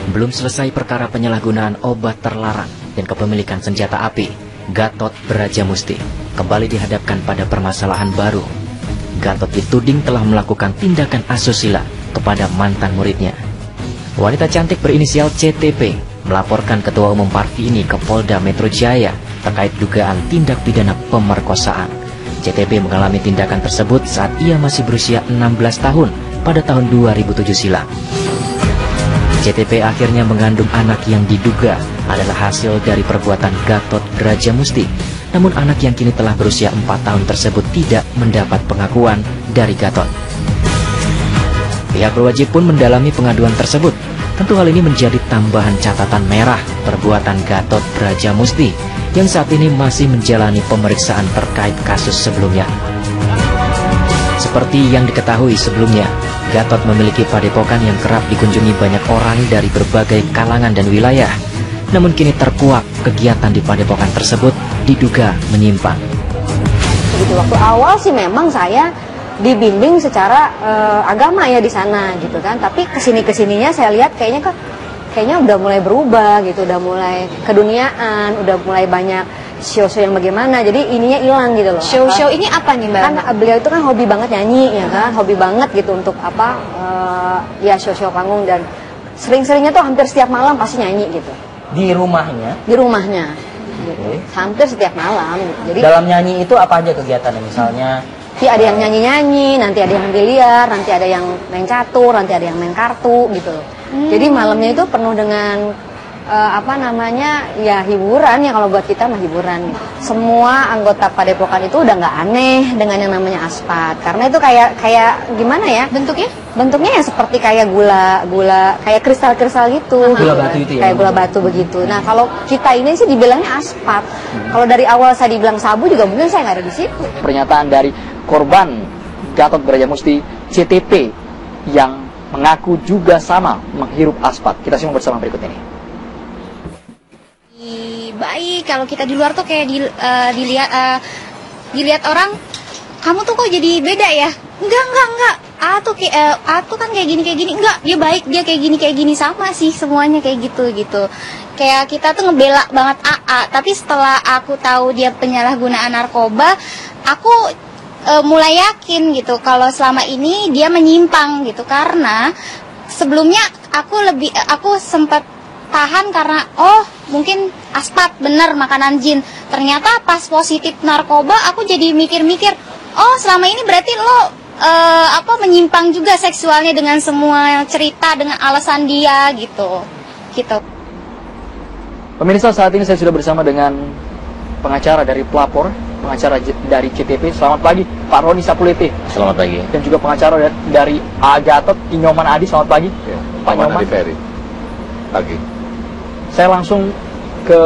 Belum selesai perkara penyalahgunaan obat terlarang dan kepemilikan senjata api, Gatot Brajamusti kembali dihadapkan pada permasalahan baru. Gatot dituding telah melakukan tindakan asusila kepada mantan muridnya. Wanita cantik berinisial CTP melaporkan Ketua Umum Parvi ini ke Polda Metro Jaya terkait dugaan tindak pidana pemerkosaan. CTP mengalami tindakan tersebut saat ia masih berusia 16 tahun pada tahun 2007 silam. CTP akhirnya mengandung anak yang diduga adalah hasil dari perbuatan Gatot Brajamusti. Namun anak yang kini telah berusia 4 tahun tersebut tidak mendapat pengakuan dari Gatot. Pihak berwajib pun mendalami pengaduan tersebut. Tentu hal ini menjadi tambahan catatan merah perbuatan Gatot Brajamusti yang saat ini masih menjalani pemeriksaan terkait kasus sebelumnya. Seperti yang diketahui sebelumnya, Gatot memiliki padepokan yang kerap dikunjungi banyak orang dari berbagai kalangan dan wilayah. Namun kini terkuak kegiatan di padepokan tersebut diduga menyimpang. Begitu waktu awal sih memang saya dibimbing secara agama ya di sana gitu kan. Tapi kesininya saya lihat kayaknya udah mulai berubah gitu, udah mulai keduniaan, udah mulai banyak show-show yang bagaimana, jadi ininya hilang gitu loh. Show-show ini apa nih Mbak? Kan beliau itu kan hobi banget nyanyi ya kan, hobi banget gitu untuk ya show-show panggung, dan sering-seringnya tuh hampir setiap malam pasti nyanyi gitu. Di rumahnya? Di rumahnya, gitu. Hampir setiap malam. Gitu. Jadi dalam nyanyi itu apa aja kegiatannya misalnya? Ada yang nyanyi-nyanyi, nanti ada yang biliar, nanti ada yang main catur, nanti ada yang main kartu gitu loh. Jadi malamnya itu penuh dengan ya hiburan ya, kalau buat kita mah hiburan. Semua anggota padepokan itu udah nggak aneh dengan yang namanya aspat, karena itu kayak gimana ya bentuknya ya seperti kayak gula kayak kristal gitu. Gula batu itu ya, kayak gula batu begitu. Nah kalau kita ini sih dibilangnya aspat. Kalau dari awal saya dibilang sabu juga mungkin saya nggak ada di situ. Pernyataan dari korban Gatot Brajamusti CTP yang mengaku juga sama menghirup aspat. Kita simak bersama berikut ini. Baik, kalau kita di luar tuh kayak dilihat orang, kamu tuh kok jadi beda ya? Enggak. Aku kan kayak gini. Enggak, dia baik, dia kayak gini sama sih, semuanya kayak gitu. Kayak kita tuh ngebela banget AA, tapi setelah aku tahu dia penyalahgunaan narkoba, aku mulai yakin gitu kalau selama ini dia menyimpang gitu, karena sebelumnya aku sempat tahan karena mungkin aspat bener makanan jin. Ternyata pas positif narkoba aku jadi mikir-mikir, selama ini berarti lo menyimpang juga seksualnya dengan semua cerita dengan alasan dia gitu. Pemirsa, saat ini saya sudah bersama dengan pengacara dari pelapor, pengacara dari CTP. Selamat pagi Pak Roni Sapulete. Selamat pagi. Dan juga pengacara dari Gatot, Inyoman Adi. Selamat pagi ya, Pak Nyoman. Adi Ferry. Pagi. Saya langsung ke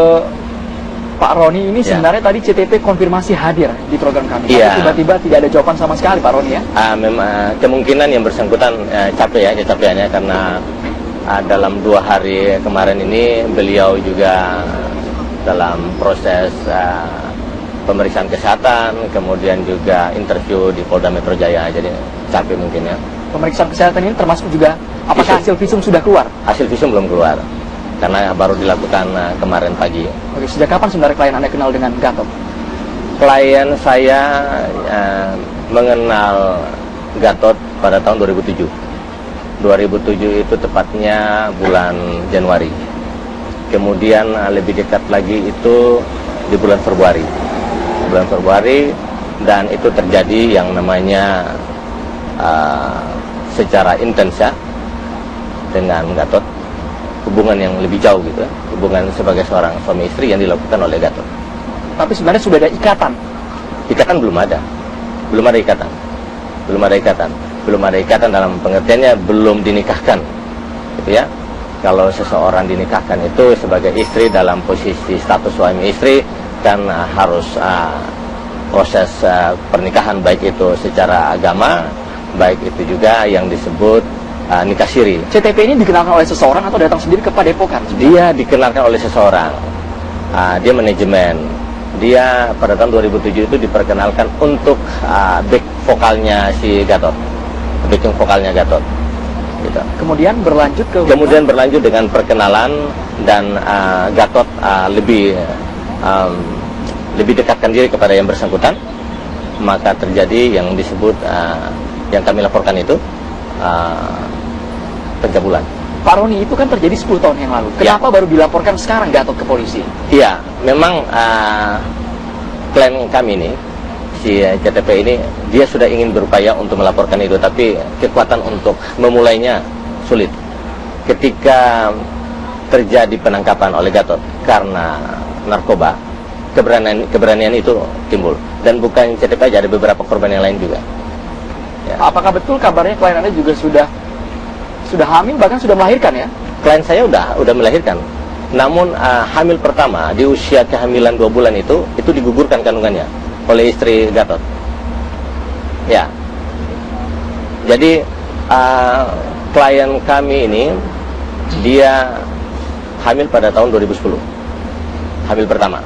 Pak Roni. Ini sebenarnya tadi CTP konfirmasi hadir di program kami. Iya. Tiba-tiba tidak ada jawaban sama sekali Pak Roni ya. Memang kemungkinan yang bersangkutan kecapeannya karena dalam 2 hari kemarin ini beliau juga dalam proses pemeriksaan kesehatan, kemudian juga interview di Polda Metro Jaya, jadi capek mungkin ya. Pemeriksaan kesehatan ini termasuk juga apakah hasil visum sudah keluar? Hasil visum belum keluar, karena baru dilakukan kemarin pagi. Oke, sejak kapan sebenarnya klien Anda kenal dengan Gatot? Klien saya mengenal Gatot pada tahun 2007. 2007 itu tepatnya bulan Januari. Kemudian lebih dekat lagi itu di bulan Februari. Dan itu terjadi yang namanya secara intens ya dengan Gatot, hubungan yang lebih jauh gitu, hubungan sebagai seorang suami istri yang dilakukan oleh Gatot. Tapi sebenarnya sudah ada ikatan? Ikatan belum ada ikatan dalam pengertiannya belum dinikahkan gitu ya. Kalau seseorang dinikahkan itu sebagai istri dalam posisi status suami istri kan harus proses pernikahan, baik itu secara agama, baik itu juga yang disebut nikah siri. CTP ini dikenalkan oleh seseorang atau datang sendiri ke padepokan? Dia dikenalkan oleh seseorang. Dia manajemen. Dia pada tahun 2007 itu diperkenalkan untuk back vokalnya si Gatot, backing vokalnya Gatot. bersangkutan. Kemudian berlanjut ke Kemudian berlanjut dengan perkenalan dan Gatot lebih dekatkan diri kepada yang bersangkutan, maka terjadi yang disebut yang kami laporkan itu pencabulan. Pak Roni, itu kan terjadi 10 tahun yang lalu. Kenapa baru dilaporkan sekarang Gatot ke polisi? Iya, memang klien kami ini, si CTP ini, dia sudah ingin berupaya untuk melaporkan itu, tapi kekuatan untuk memulainya sulit. Ketika terjadi penangkapan oleh Gatot karena narkoba, keberanian itu timbul. Dan bukan CTP aja, ada beberapa korban yang lain juga. Ya. Apakah betul kabarnya klien Anda juga sudah hamil, bahkan sudah melahirkan ya? Klien saya udah melahirkan. Namun hamil pertama di usia kehamilan 2 bulan itu digugurkan kandungannya oleh istri Gatot. Ya. Jadi klien kami ini dia hamil pada tahun 2010. Hamil pertama.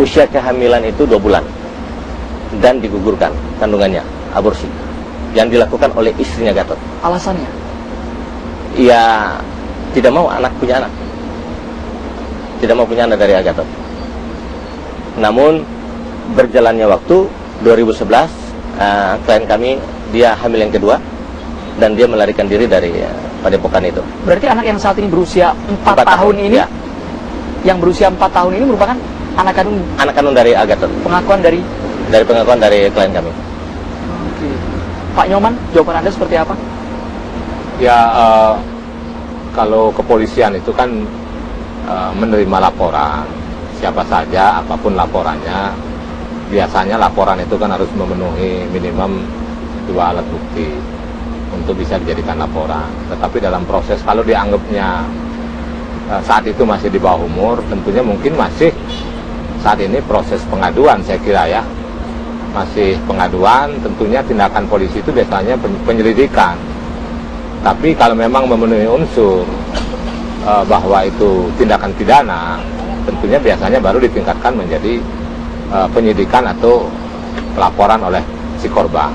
Usia kehamilan itu 2 bulan. Dan digugurkan kandungannya, aborsi. Yang dilakukan oleh istrinya Gatot. Alasannya? Ya, tidak mau punya anak. Tidak mau punya anak dari Gatot. Namun berjalannya waktu 2011 klien kami dia hamil yang kedua dan dia melarikan diri dari padepokan itu. Berarti anak yang saat ini berusia 4 tahun ini ya. Yang berusia 4 tahun ini merupakan anak kandung dari Gatot. Pengakuan dari pengakuan dari klien kami. Oke. Pak Nyoman, jawaban Anda seperti apa? Ya, kalau kepolisian itu kan menerima laporan, siapa saja, apapun laporannya, biasanya laporan itu kan harus memenuhi minimum 2 alat bukti untuk bisa dijadikan laporan. Tetapi dalam proses, kalau dianggapnya saat itu masih di bawah umur, tentunya mungkin masih saat ini proses pengaduan, saya kira ya. Masih pengaduan, tentunya tindakan polisi itu biasanya penyelidikan. Tapi kalau memang memenuhi unsur bahwa itu tindakan pidana, tentunya biasanya baru ditingkatkan menjadi penyidikan atau laporan oleh si korban.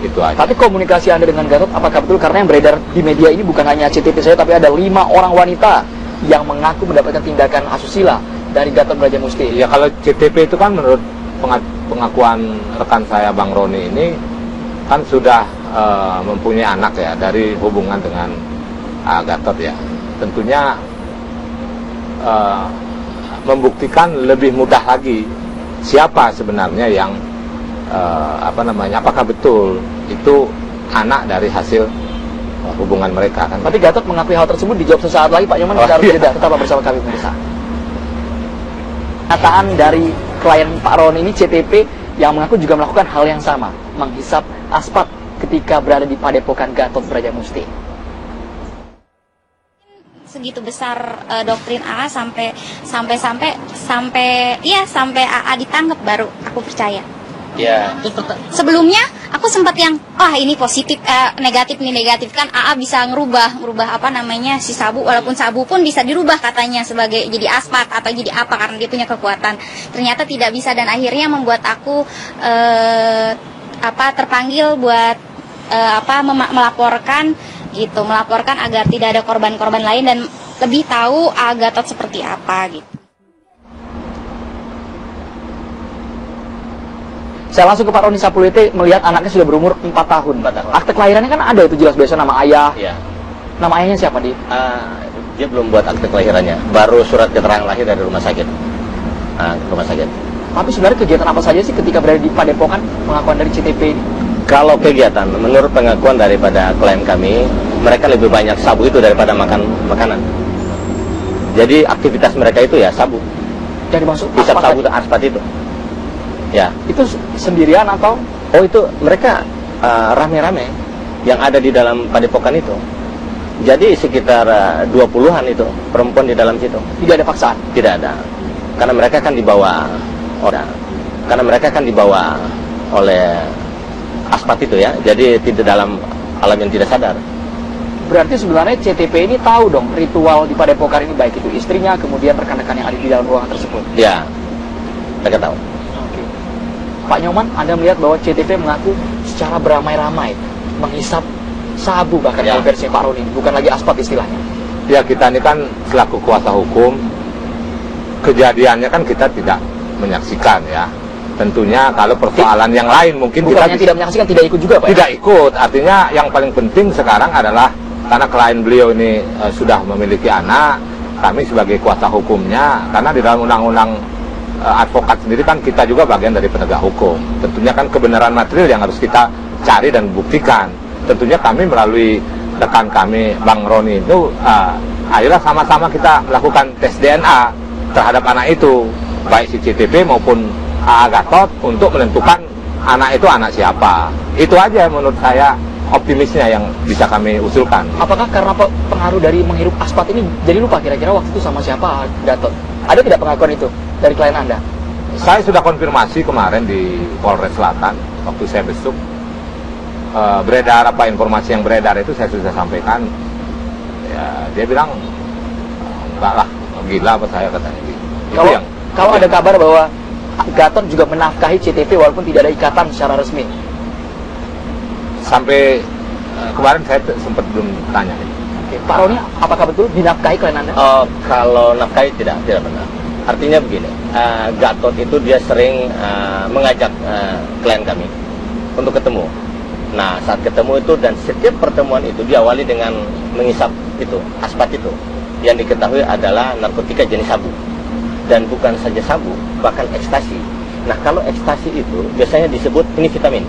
Itu aja. Tapi komunikasi Anda dengan Gatot, apakah betul karena yang beredar di media ini bukan hanya CTP saya, tapi ada 5 orang wanita yang mengaku mendapatkan tindakan asusila dari Gatot Brajamusti? Ya, kalau CTP itu kan menurut pengakuan rekan saya Bang Roni ini kan sudah mempunyai anak ya dari hubungan dengan Gatot ya. Tentunya membuktikan lebih mudah lagi siapa sebenarnya yang apakah betul itu anak dari hasil hubungan mereka kan. Tapi Gatot mengakui hal tersebut, dijawab sesaat lagi Pak Nyoman. Kita harus jeda, tetaplah bersama kami pemirsa. Pernyataan dari klien Pak Ron ini, CTP, yang mengaku juga melakukan hal yang sama, menghisap aspat ketika berada di padepokan Gatot Brajamusti. Segitu besar doktrin AA sampai AA ditangkap baru aku percaya. Ya. Sebelumnya aku sempat yang ini positif negatif kan AA bisa ngerubah si sabu, walaupun sabu pun bisa dirubah katanya sebagai jadi aspat atau jadi apa karena dia punya kekuatan. Ternyata tidak bisa dan akhirnya membuat aku terpanggil buat melaporkan agar tidak ada korban-korban lain dan lebih tahu Gatot seperti apa gitu. Saya langsung ke Pak Roni Sapulete, melihat anaknya sudah berumur 4 tahun. Akte kelahirannya kan ada itu jelas, biasa nama ayah. Iya. Nama ayahnya siapa, Di? Dia belum buat akte kelahirannya, baru surat keterangan lahir dari rumah sakit. Tapi sebenarnya kegiatan apa saja sih ketika berada di padepokan, pengakuan dari CTP ini? Kalau kegiatan, menurut pengakuan daripada klien kami, mereka lebih banyak sabu itu daripada makanan. Jadi aktivitas mereka itu ya sabu. Yang dimaksud Hisap sabu itu aspat itu. Ya. Itu sendirian atau? Oh, itu mereka rame-rame yang ada di dalam padepokan itu. Jadi sekitar 20-an itu perempuan di dalam situ. Tidak ada paksaan? Tidak ada. Karena mereka kan dibawa oleh aspat itu ya. Jadi tidak dalam alam yang tidak sadar. Berarti sebenarnya CTP ini tahu dong ritual di padepokan ini, baik itu istrinya, kemudian rekan-rekan yang ada di dalam ruangan tersebut. Ya, mereka tahu. Oke. Pak Nyoman, Anda melihat bahwa CTP mengaku secara beramai-ramai menghisap sabu bahkan Ya. kalau versi Pak Roni, bukan lagi aspat istilahnya. Ya, kita ini kan selaku kuasa hukum, kejadiannya kan kita tidak menyaksikan ya. Tentunya kalau persoalan yang lain mungkin Bukannya kita tidak menyaksikan, tidak ikut juga Pak? tidak ikut. Artinya yang paling penting sekarang adalah karena klien beliau ini sudah memiliki anak, kami sebagai kuasa hukumnya, karena di dalam undang-undang advokat sendiri kan kita juga bagian dari penegak hukum. Tentunya kan kebenaran material yang harus kita cari dan buktikan. Tentunya kami melalui rekan kami Bang Roni itu akhirnya sama-sama kita melakukan tes DNA terhadap anak itu, baik CCTV maupun Gatot, untuk menentukan anak itu anak siapa. Itu aja menurut saya optimisnya yang bisa kami usulkan. Apakah karena pengaruh dari menghirup aspat ini jadi lupa kira-kira waktu itu sama siapa Gatot? Ada tidak pengakuan itu dari klien Anda? Saya sudah konfirmasi kemarin di Polres Selatan waktu saya besuk. Beredar apa informasi yang beredar itu saya sudah sampaikan. Ya, dia bilang enggak lah, gila apa saya, katanya gitu. Kalau ada kabar bahwa Gatot juga menafkahi CTV walaupun tidak ada ikatan secara resmi. Sampai kemarin saya sempat belum tanya. Oke. Pak Roni, apakah betul dinafkahi klien Anda? Kalau nafkahi tidak benar. Artinya begini, Gatot itu dia sering mengajak klien kami untuk ketemu. Nah, saat ketemu itu dan setiap pertemuan itu diawali dengan mengisap itu, aspat itu, yang diketahui adalah narkotika jenis sabu. Dan bukan saja sabu, bahkan ekstasi. Nah, kalau ekstasi itu biasanya disebut ini vitamin.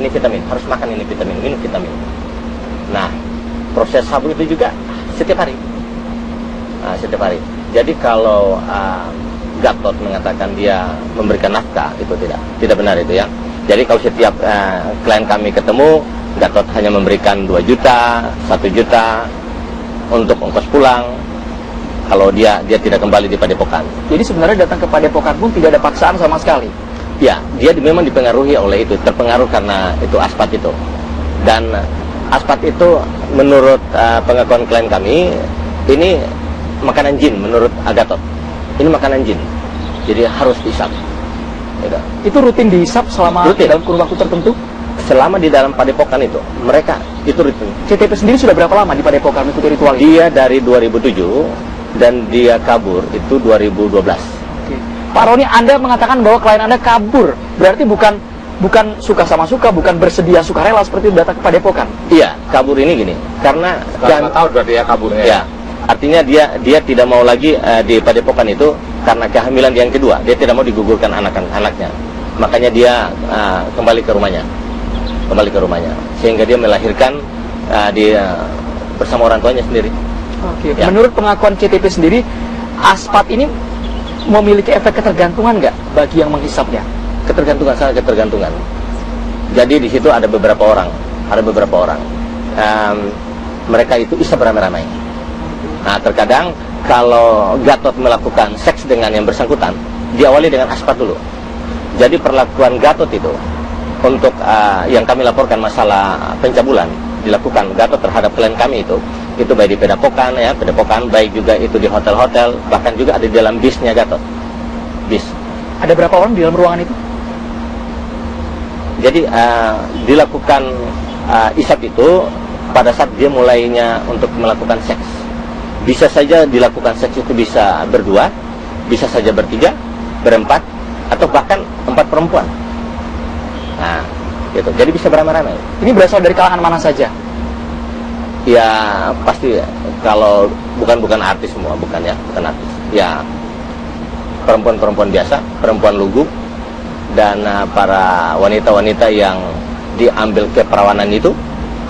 Ini vitamin, harus makan ini vitamin, minum vitamin. Nah, proses sabu itu juga setiap hari. Setiap hari. Jadi kalau Gatot mengatakan dia memberikan nafkah, itu tidak benar itu ya. Jadi kalau setiap klien kami ketemu, Gatot hanya memberikan 2 juta, 1 juta untuk ongkos pulang. Kalau dia tidak kembali di Padepokan. Jadi sebenarnya datang ke Padepokan pun tidak ada paksaan sama sekali. Ya, dia memang dipengaruhi oleh itu, terpengaruh karena itu aspat itu. Dan aspat itu menurut pengakuan klien kami, ini makanan jin menurut Gatot. Ini makanan jin. Jadi harus dihisap. Gitu. Itu rutin dihisap selama Rutin. dalam kurun waktu tertentu? Selama di dalam Padepokan itu, mereka itu rutin. CTP sendiri sudah berapa lama di Padepokan mengikuti ritual ini? Dia dari 2007 dan dia kabur itu 2012. Oke. Pak Roni, Anda mengatakan bahwa klien Anda kabur. Berarti bukan suka sama suka, bukan bersedia sukarela seperti itu datang ke Padepokan. Iya, kabur ini gini. Karena Selama tahun berarti ya kaburnya. ya, artinya dia tidak mau lagi di Padepokan itu karena kehamilan yang kedua. Dia tidak mau digugurkan anaknya. Makanya dia kembali ke rumahnya. Sehingga dia melahirkan bersama orang tuanya sendiri. Oke. Ya. Menurut pengakuan CTP sendiri, aspat ini memiliki efek ketergantungan nggak bagi yang menghisapnya? Ketergantungan, sangat ketergantungan. Jadi di situ ada beberapa orang. Mereka itu isap ramai-ramai. Nah, terkadang kalau Gatot melakukan seks dengan yang bersangkutan, diawali dengan aspat dulu. Jadi perlakuan Gatot itu untuk yang kami laporkan masalah pencabulan dilakukan Gatot terhadap klien kami itu baik di Padepokan ya, baik juga itu di hotel-hotel, bahkan juga ada di dalam bisnya Gatot. Bis. Ada berapa orang di dalam ruangan itu? Jadi dilakukan isap itu pada saat dia mulainya untuk melakukan seks. Bisa saja dilakukan seks itu bisa berdua, bisa saja bertiga, berempat, atau bahkan 4 perempuan. Nah, gitu. Jadi bisa beramai-ramai. Ini berasal dari kalangan mana saja? Ya pasti kalau bukan artis semua, bukan artis. Ya perempuan-perempuan biasa, perempuan lugu, dan para wanita-wanita yang diambil keperawanan itu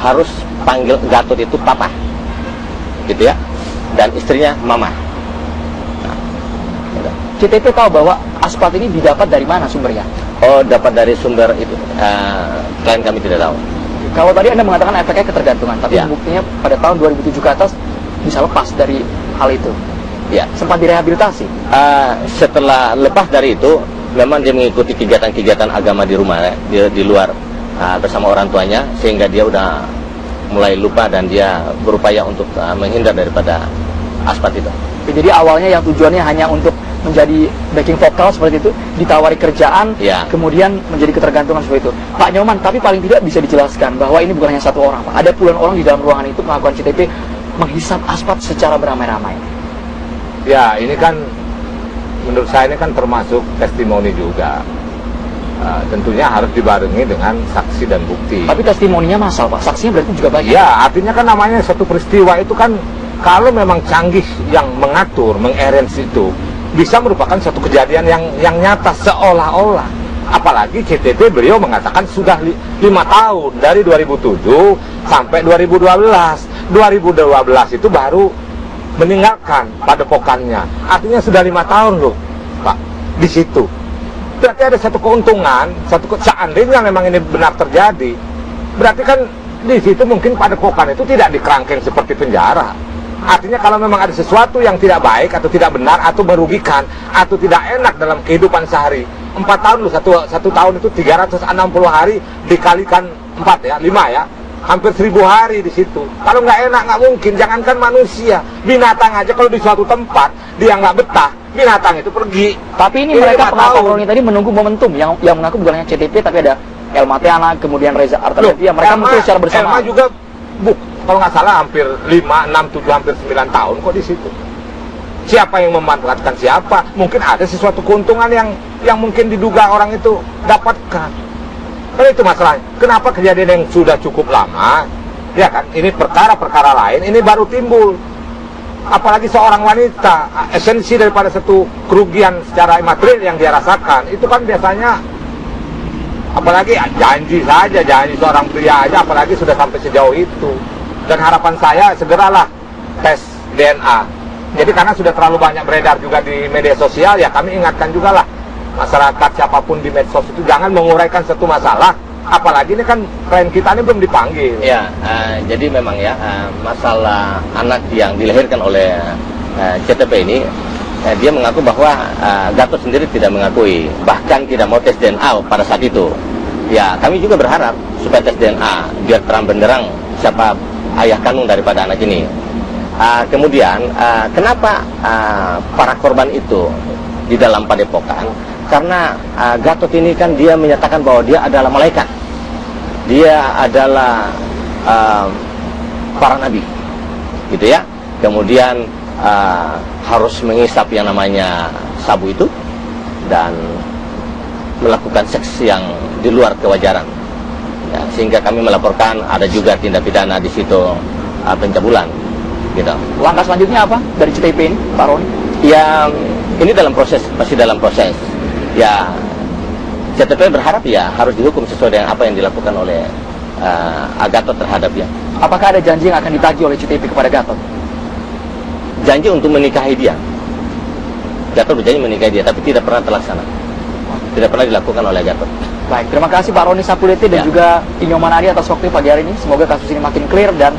harus panggil Gatot itu papa, gitu ya, dan istrinya mama. Nah, gitu. CTP tahu bahwa aspat ini didapat dari mana sumbernya? Oh, dapat dari sumber itu. Klien kami tidak tahu. Kalau tadi Anda mengatakan efeknya ketergantungan, tapi Ya. buktinya pada tahun 2007 ke atas bisa lepas dari hal itu. Ya. Sempat direhabilitasi. Setelah lepas dari itu, memang dia mengikuti kegiatan-kegiatan agama di rumah, dia di luar bersama orang tuanya, sehingga dia udah mulai lupa dan dia berupaya untuk menghindar daripada aspat itu. Jadi awalnya yang tujuannya hanya untuk menjadi backing vokal seperti itu, ditawari kerjaan, Ya. kemudian menjadi ketergantungan seperti itu. Pak Nyoman, tapi paling tidak bisa dijelaskan bahwa ini bukan hanya satu orang, Pak. Ada puluhan orang di dalam ruangan itu melakukan CTP, menghisap aspat secara beramai-ramai. Ya, ini kan menurut saya ini kan termasuk testimoni juga. Tentunya harus dibarengi dengan saksi dan bukti. Tapi testimoninya massal, Pak. Saksinya berarti juga banyak. Ya, artinya kan namanya satu peristiwa itu kan kalau memang canggih yang mengatur, mengarrange itu bisa merupakan satu kejadian yang nyata seolah-olah. Apalagi CTP beliau mengatakan sudah 5 tahun dari 2007 sampai 2012. 2012 itu baru meninggalkan padepokannya. Artinya sudah 5 tahun loh, Pak, di situ. Berarti ada satu keuntungan, seandainya memang ini benar terjadi, berarti kan di situ mungkin padepokan itu tidak dikerangkeng seperti penjara. Artinya kalau memang ada sesuatu yang tidak baik atau tidak benar atau merugikan atau tidak enak dalam kehidupan sehari, 4 tahun loh, satu tahun itu 360 hari dikalikan 4 ya, 5 ya, hampir 1000 hari di situ. Kalau nggak enak nggak mungkin, jangankan manusia, binatang aja kalau di suatu tempat dia nggak betah, binatang itu pergi. Tapi ini mereka pengawal Roni tadi menunggu momentum yang mengaku bukan hanya CTP tapi ada Elma Teana, kemudian Reza Artamevia, mereka muncul secara bersama. Elma juga kalau nggak salah hampir 5, 6, 7, hampir 9 tahun kok di situ. Siapa yang memanfaatkan siapa? Mungkin ada sesuatu keuntungan yang mungkin diduga orang itu dapatkan. Kalau itu masalahnya. Kenapa kejadian yang sudah cukup lama, ya kan? Ini perkara-perkara lain, ini baru timbul. Apalagi seorang wanita, esensi daripada satu kerugian secara material yang dia rasakan, itu kan biasanya, apalagi janji seorang pria aja, apalagi sudah sampai sejauh itu. Dan harapan saya segeralah tes DNA. Jadi karena sudah terlalu banyak beredar juga di media sosial, ya kami ingatkan juga lah masyarakat siapapun di medsos itu jangan menguraikan satu masalah. Apalagi ini kan klien kita ini belum dipanggil. Ya, jadi memang ya masalah anak yang dilahirkan oleh CTP ini, dia mengaku bahwa Gatot sendiri tidak mengakui, bahkan tidak mau tes DNA pada saat itu. Ya, kami juga berharap supaya tes DNA biar terang benderang siapa ayah kandung daripada anak ini. Kemudian kenapa para korban itu di dalam padepokan? Karena Gatot ini kan dia menyatakan bahwa dia adalah malaikat, dia adalah para nabi, gitu ya. Kemudian harus mengisap yang namanya sabu itu dan melakukan seks yang di luar kewajaran. Ya, sehingga kami melaporkan ada juga tindak pidana di situ, pencabulan, gitu. Langkah selanjutnya apa dari CTP ini, Pak Roni? Ya, ini dalam proses, masih dalam proses. Ya, CTP berharap ya harus dihukum sesuai dengan apa yang dilakukan oleh Gatot terhadapnya. Apakah ada janji yang akan ditagih oleh CTP kepada Gatot? Janji untuk menikahi dia. Gatot berjanji menikahi dia, tapi tidak pernah terlaksana. Tidak pernah dilakukan oleh Gatot. Baik, terima kasih Pak Roni Sapuleti dan juga Inyoman Ari atas waktu pagi hari ini. Semoga kasus ini makin clear dan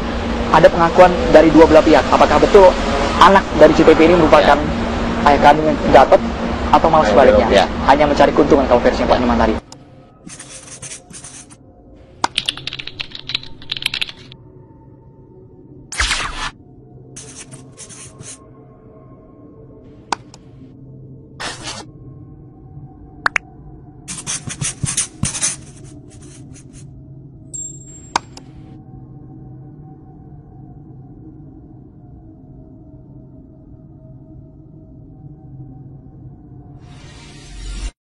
ada pengakuan dari dua belah pihak. Apakah betul anak dari CTP ini merupakan ayah kandung Gatot atau malah sebaliknya? Hanya mencari keuntungan kalau versinya Pak Inyoman tadi.